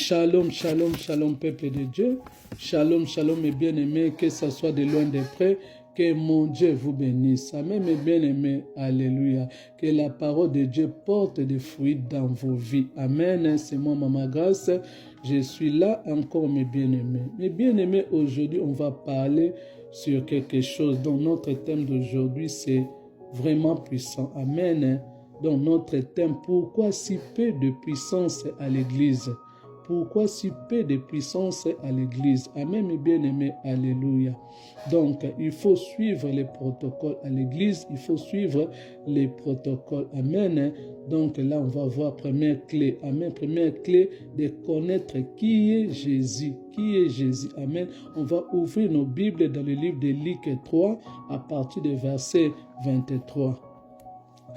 Shalom, shalom, shalom, peuple de Dieu. Shalom, shalom, mes bien-aimés, que ce soit de loin de près, que mon Dieu vous bénisse. Amen, mes bien-aimés, alléluia. Que la parole de Dieu porte des fruits dans vos vies. Amen, c'est moi, Maman Grâce. Je suis là encore, mes bien-aimés. Mes bien-aimés, aujourd'hui, on va parler sur quelque chose dont notre thème d'aujourd'hui, c'est vraiment puissant. Amen. Donc, notre thème, pourquoi si peu de puissance à l'Église? Pourquoi si peu de puissance à l'Église? Amen, mes bien-aimés, alléluia. Donc, il faut suivre les protocoles à l'Église, il faut suivre les protocoles. Amen. Donc, là, on va voir première clé. Amen. Première clé de connaître qui est Jésus. Qui est Jésus? Amen. On va ouvrir nos Bibles dans le livre de Luc 3 à partir du verset 23.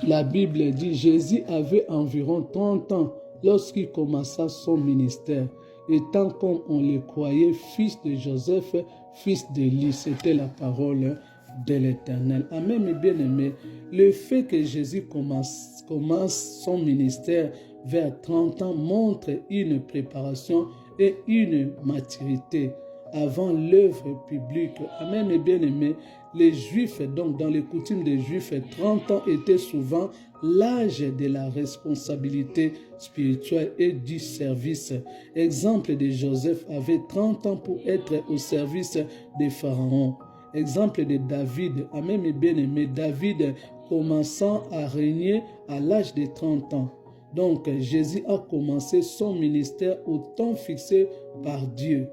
La Bible dit, Jésus avait environ 30 ans lorsqu'il commença son ministère, étant comme on le croyait, fils de Joseph, fils d'Élie. C'était la parole de l'Éternel. Amen, mes bien-aimés. Le fait que Jésus commence son ministère vers 30 ans montre une préparation et une maturité avant l'œuvre publique. Amen, mes bien-aimés. Les Juifs, donc dans les coutumes des Juifs, 30 ans était souvent l'âge de la responsabilité spirituelle et du service. Exemple de Joseph avait 30 ans pour être au service de Pharaon. Exemple de David, amen mes bien-aimés, David commençant à régner à l'âge de 30 ans. Donc Jésus a commencé son ministère au temps fixé par Dieu.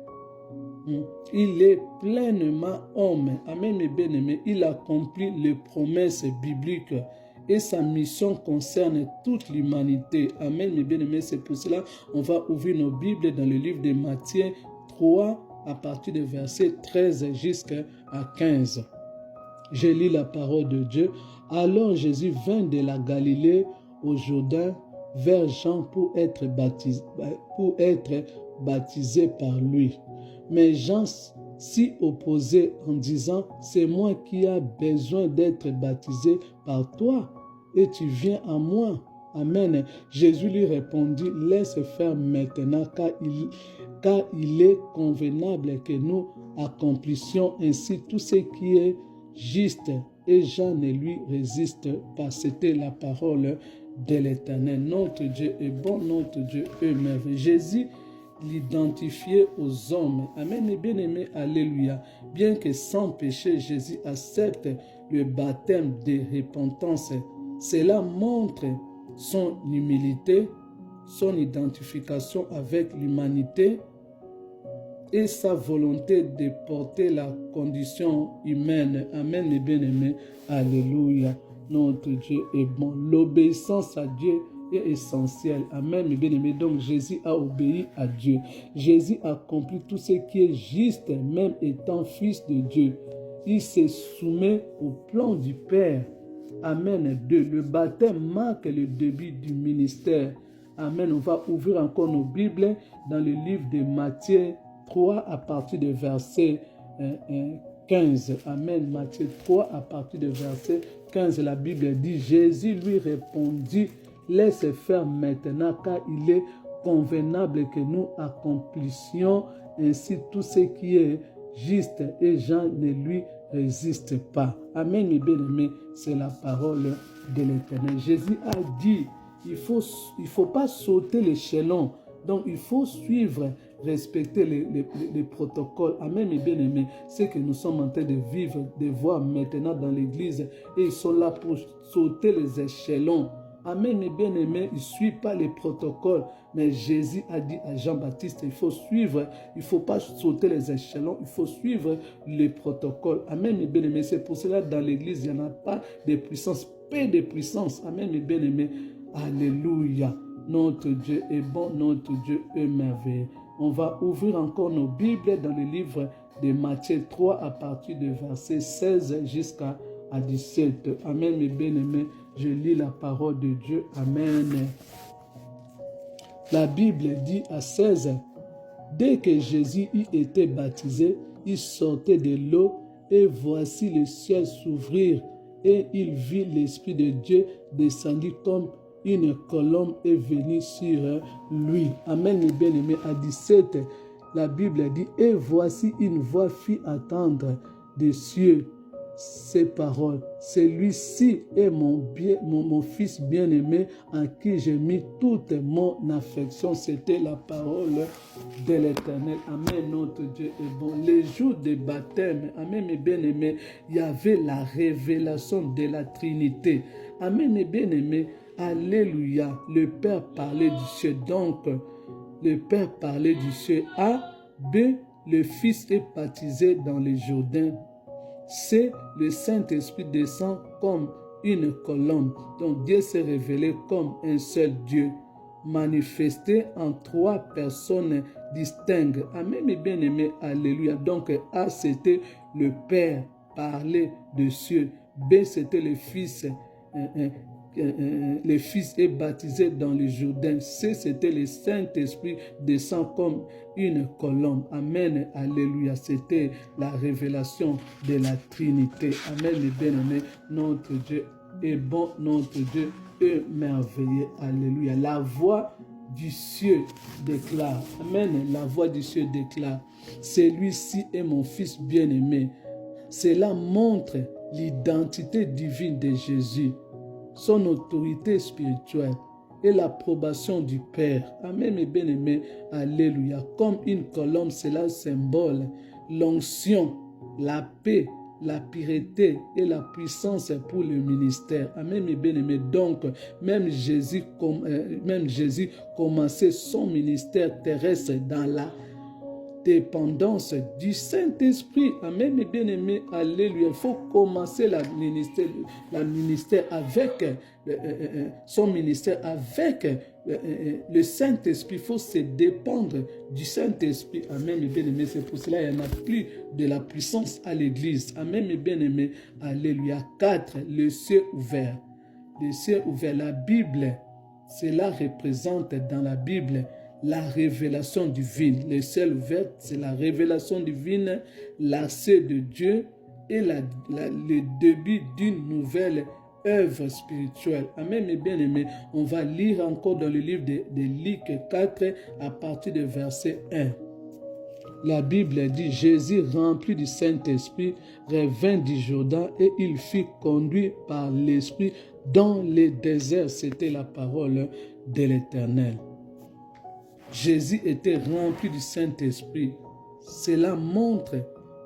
Il est pleinement homme. Amen, mes bien-aimés. Il accomplit les promesses bibliques et sa mission concerne toute l'humanité. Amen, mes bien-aimés. C'est pour cela qu'on va ouvrir nos Bibles dans le livre de Matthieu 3 à partir du verset 13 jusqu'à 15. Je lis la parole de Dieu. Alors Jésus vint de la Galilée au Jourdain vers Jean pour être baptisé par lui. Mais Jean s'y opposait en disant, c'est moi qui ai besoin d'être baptisé par toi et tu viens à moi. Amen. Jésus lui répondit, laisse faire maintenant car il est convenable que nous accomplissions ainsi tout ce qui est juste. Et Jean ne lui résiste pas. C'était la parole de l'Éternel. Notre Dieu est bon, notre Dieu est merveilleux. Jésus l'identifier aux hommes. Amen, mes bien-aimés, alléluia. Bien que sans péché, Jésus accepte le baptême de repentance. Cela montre son humilité, son identification avec l'humanité et sa volonté de porter la condition humaine. Amen, mes bien-aimés, alléluia. Notre Dieu est bon. L'obéissance à Dieu est essentiel. Amen, mes bien-aimés. Donc, Jésus a obéi à Dieu. Jésus a accompli tout ce qui est juste, même étant fils de Dieu. Il se soumet au plan du Père. Amen. Le baptême marque le début du ministère. Amen. On va ouvrir encore nos Bibles dans le livre de Matthieu 3 à partir du verset 15. Amen. Matthieu 3 à partir du verset 15. La Bible dit, Jésus lui répondit, laisse faire maintenant car il est convenable que nous accomplissions ainsi tout ce qui est juste et Jean ne lui résiste pas. Amen, mes bien-aimés, c'est la parole de l'Éternel. Jésus a dit, il faut pas sauter l'échelon. Donc, il faut suivre, respecter les protocoles. Amen, mes bien-aimés. C'est que nous sommes en train de vivre, de voir maintenant dans l'Église. Et ils sont là pour sauter les échelons. Amen, mes bien-aimés. Ils ne suivent pas les protocoles. Mais Jésus a dit à Jean-Baptiste, il faut suivre. Il ne faut pas sauter les échelons. Il faut suivre les protocoles. Amen, mes bien-aimés. C'est pour cela que dans l'Église, il n'y en a pas de puissance. Peu de puissance. Amen, mes bien-aimés. Alléluia. Notre Dieu est bon, notre Dieu est merveilleux. On va ouvrir encore nos Bibles dans le livre de Matthieu 3 à partir du verset 16 jusqu'à 17. Amen, mes bien-aimés. Je lis la parole de Dieu. Amen. La Bible dit à 16, dès que Jésus y était baptisé, il sortait de l'eau et voici le ciel s'ouvrir et il vit l'Esprit de Dieu descendre comme une colombe est venue sur lui. Amen, mes bien-aimés. À 17, la Bible dit, et voici une voix fit attendre des cieux ces paroles. Celui-ci est mon fils bien-aimé en qui j'ai mis toute mon affection. C'était la parole de l'Éternel. Amen, notre Dieu est bon. Les jours de baptême, amen, mes bien-aimés, il y avait la révélation de la Trinité. Amen, mes bien-aimés, alléluia. Le Père parlait du ciel. Donc, le Père parlait du ciel. A, B, le Fils est baptisé dans le Jourdain. C'est le Saint-Esprit descend comme une colombe. Donc Dieu s'est révélé comme un seul Dieu, manifesté en trois personnes distinctes. Amen, mes bien-aimés, alléluia. Donc A, c'était le Père parlé de cieux. B, c'était le Fils. Le Fils est baptisé dans le Jourdain. C, c'était le Saint-Esprit descend comme une colombe. Amen, alléluia. C'était la révélation de la Trinité. Amen, mes bien-aimés. Notre Dieu est bon, notre Dieu est merveilleux. Alléluia. La voix du ciel déclare. Amen, la voix du ciel déclare. Celui-ci est mon Fils bien-aimé. Cela montre l'identité divine de Jésus, son autorité spirituelle et l'approbation du Père. Amen, mes bien-aimés. Alléluia. Comme une colombe, cela symbole l'onction, la paix, la pureté et la puissance pour le ministère. Amen, mes bien-aimés. Donc, même Jésus commençait son ministère terrestre dans la dépendance du Saint-Esprit. Amen, mes bien-aimés. Alléluia. Il faut commencer son ministère avec le Saint-Esprit. Il faut se dépendre du Saint-Esprit. Amen, mes bien-aimés. C'est pour cela qu'il n'y en a plus de la puissance à l'Église. Amen, mes bien-aimés. Alléluia. 4. Le ciel ouvert. Le ciel ouvert. La Bible, cela représente dans la Bible la révélation divine. Le ciel ouvert, c'est la révélation divine, l'accès de Dieu et le début d'une nouvelle œuvre spirituelle. Amen, mes bien-aimés. On va lire encore dans le livre de Luc 4 à partir du verset 1. La Bible dit, Jésus, rempli du Saint-Esprit, revint du Jourdain et il fut conduit par l'Esprit dans le désert. C'était la parole de l'Éternel. Jésus était rempli du Saint-Esprit. Cela montre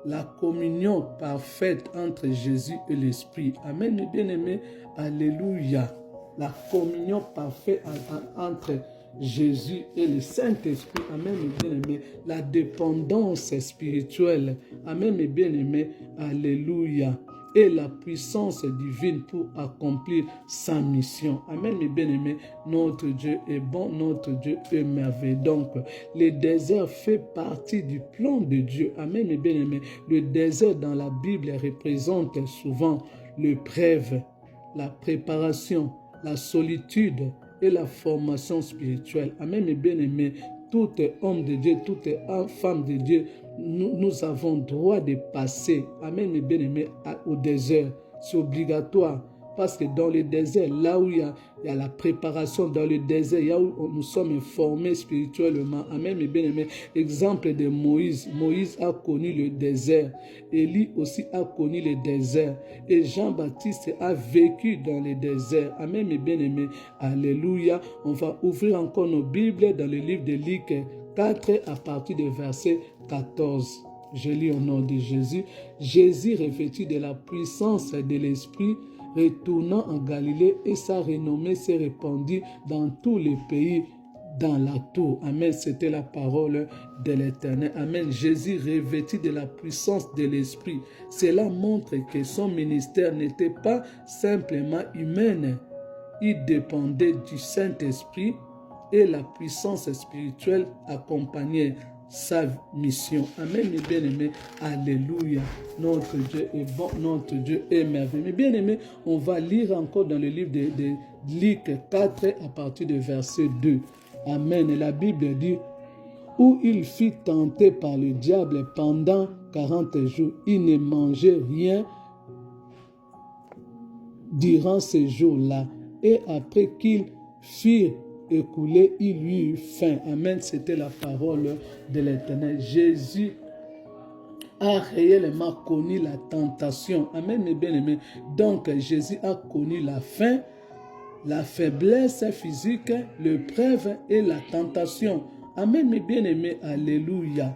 la communion parfaite entre Jésus et l'Esprit. Amen, mes bien-aimés. Alléluia. La communion parfaite entre Jésus et le Saint-Esprit. Amen, mes bien-aimés. La dépendance spirituelle. Amen, mes bien-aimés. Alléluia. Et la puissance divine pour accomplir sa mission. Amen, mes bien-aimés. Notre Dieu est bon, notre Dieu est merveilleux. Donc, le désert fait partie du plan de Dieu. Amen, mes bien-aimés. Le désert dans la Bible représente souvent l'épreuve, la préparation, la solitude et la formation spirituelle. Amen, mes bien-aimés. Tout homme de Dieu, toute femme de Dieu, nous avons droit de passer, amen, mes bien-aimés, au désert. C'est obligatoire. Parce que dans le désert, là où il y a la préparation, dans le désert, là où nous sommes formés spirituellement. Amen, mes bien-aimés. Exemple de Moïse. Moïse a connu le désert. Élie aussi a connu le désert. Et Jean-Baptiste a vécu dans le désert. Amen, mes bien-aimés. Alléluia. On va ouvrir encore nos Bibles dans le livre de Luc 4 à partir du verset 14. Je lis au nom de Jésus. Jésus, revêtu de la puissance de l'Esprit, retournant en Galilée, et sa renommée s'est répandue dans tous les pays dans la tour. Amen. C'était la parole de l'Éternel. Amen. Jésus, revêtu de la puissance de l'Esprit. Cela montre que son ministère n'était pas simplement humain. Il dépendait du Saint-Esprit et la puissance spirituelle accompagnait sa mission. Amen, mes bien-aimés. Alléluia. Notre Dieu est bon, notre Dieu est merveilleux. Mes bien-aimés, on va lire encore dans le livre de Luc 4 à partir du verset 2. Amen. Et la Bible dit, où il fut tenté par le diable pendant 40 jours. Il ne mangeait rien durant ces jours-là. Et après qu'il firent écouler, il lui eut faim. Amen. C'était la parole de l'Éternel. Jésus a réellement connu la tentation. Amen, mes bien-aimés. Donc, Jésus a connu la faim, la faiblesse physique, l'épreuve et la tentation. Amen, mes bien-aimés. Alléluia.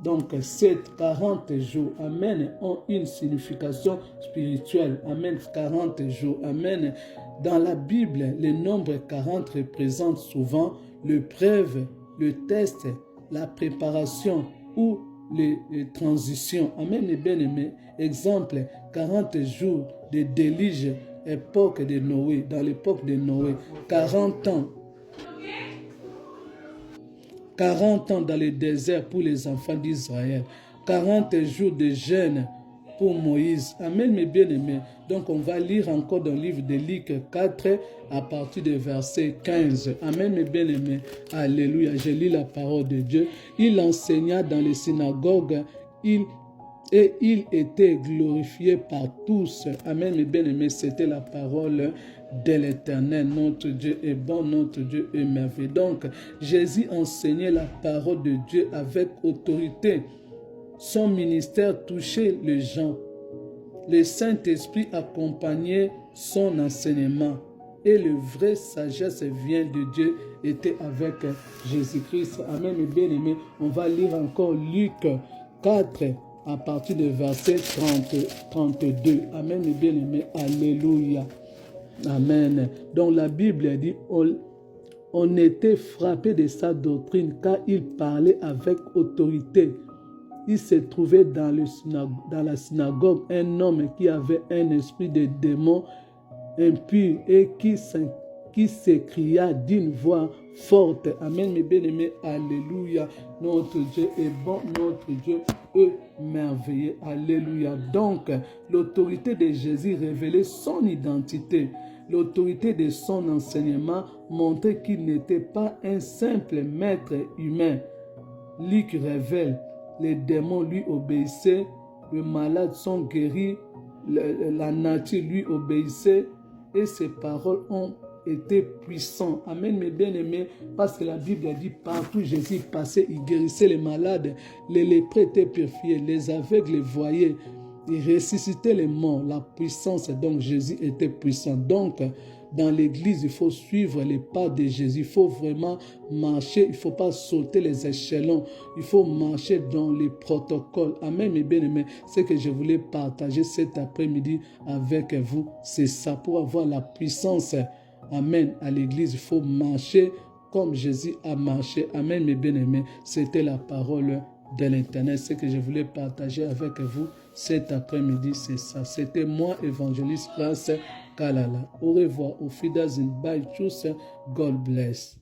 Donc, ces 40 jours, Amen, ont une signification spirituelle. Amen, 40 jours. Amen. Dans la Bible, le nombre 40 représente souvent l'épreuve, le test, la préparation ou les transitions. Amen, mes bien-aimés. Exemple, 40 jours de déluge, époque de Noé, dans l'époque de Noé. 40 ans. 40 ans dans le désert pour les enfants d'Israël. 40 jours de jeûne pour Moïse. Amen, mes bien-aimés. Donc, on va lire encore dans le livre de Luc 4 à partir du verset 15. Amen, mes bien-aimés. Alléluia. Je lis la parole de Dieu. Il enseigna dans les synagogues. Et il était glorifié par tous. Amen, mes bien-aimés. C'était la parole de l'Éternel. Notre Dieu est bon, notre Dieu est merveilleux. Donc, Jésus enseignait la parole de Dieu avec autorité. Son ministère touchait les gens. Le Saint-Esprit accompagnait son enseignement. Et la vraie sagesse vient de Dieu était avec Jésus-Christ. Amen, mes bien-aimés. On va lire encore Luc 4 à partir du verset 32. Amen, mes bien-aimés. Alléluia. Amen. Donc la Bible dit, on était frappé de sa doctrine car il parlait avec autorité. Il se trouvait dans la synagogue un homme qui avait un esprit de démon impur et qui s'écria d'une voix forte. Amen, mes bien-aimés. Alléluia. Notre Dieu est bon, notre Dieu est merveilleux. Alléluia. Donc, l'autorité de Jésus révélait son identité. L'autorité de son enseignement montrait qu'il n'était pas un simple maître humain. Luc révèle, les démons lui obéissaient, les malades sont guéris, la nature lui obéissait et ses paroles ont été puissantes. Amen, mes bien-aimés, parce que la Bible dit partout Jésus passait, il guérissait les malades, les lépreux étaient purifiés, les aveugles les voyaient. Il ressuscitait les morts, la puissance, donc Jésus était puissant. Donc, dans l'église, il faut suivre les pas de Jésus. Il faut vraiment marcher, il ne faut pas sauter les échelons. Il faut marcher dans les protocoles. Amen, mes bien-aimés. Ce que je voulais partager cet après-midi avec vous, c'est ça, pour avoir la puissance. Amen, à l'église, il faut marcher comme Jésus a marché. Amen, mes bien-aimés. C'était la parole de l'Internet. Ce que je voulais partager avec vous cet après-midi, c'est ça. C'était moi, évangéliste Prince Kalala. Au revoir, au fidèles in by choose. God bless.